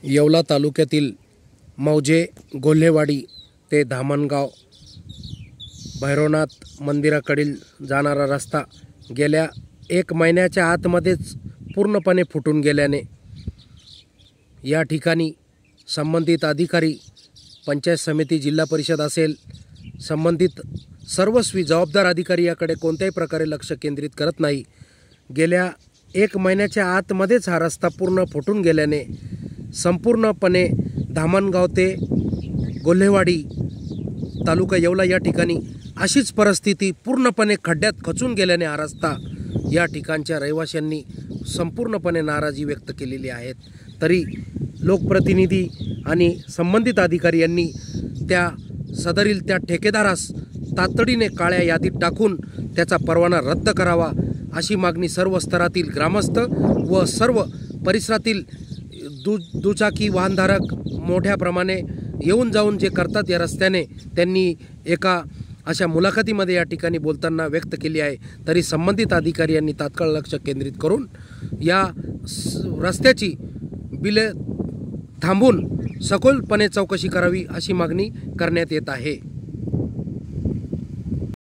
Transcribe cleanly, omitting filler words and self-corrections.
येवला तालुक्यातील मौजे गोल्हेवाडी ते धामणगाव भैरवनाथ मंदिराकडील जाणारा रस्ता गेल्या 1 महिन्याच्या आतमध्येच पूर्णपणे फुटून गेल्याने या ठिकाणी संबंधित अधिकारी, पंचायत समिती, जिल्हा परिषद असेल, संबंधित सर्वस्वी जबाबदार अधिकारी याकडे कोणत्याही प्रकारे लक्ष केंद्रित करत नाही। गेल्या 1 महिन्याच्या आतमध्येच हा रस्ता पूर्ण फुटून गेल्याने संपूर्णपणे धामणगाव ते गोल्हेवाडी तालुका येवला या ठिकाणी अशीच परिस्थिती पूर्णपणे खड्ड्यात खचून गेल्याने हा रस्ता या ठिकाणच्या रहिवाशांनी संपूर्णपणे नाराजी व्यक्त केलेली आहे। तरी लोकप्रतिनिधी आणि संबंधित अधिकारी यांनी त्या सदरील त्या ठेकेदारास तातडीने काळ्या यादीत टाकून त्याचा परवाना रद्द करावा अशी मागणी सर्व स्तरातील ग्रामस्थ व सर्व परिसरातील दुचाकी वाहनधारक मोठ्या प्रमाणे येऊन जाऊन जे करतात या रस्त्याने, त्यांनी एका अशा मुलाखतीमध्ये या ठिकाणी बोलताना व्यक्त केली आहे। तरी संबंधित अधिकारी यांनी तात्काळ लक्ष केंद्रित करून या रस्त्याची बिले थांबून सखोलपणे चौकशी करावी अशी मागणी करण्यात येत आहे।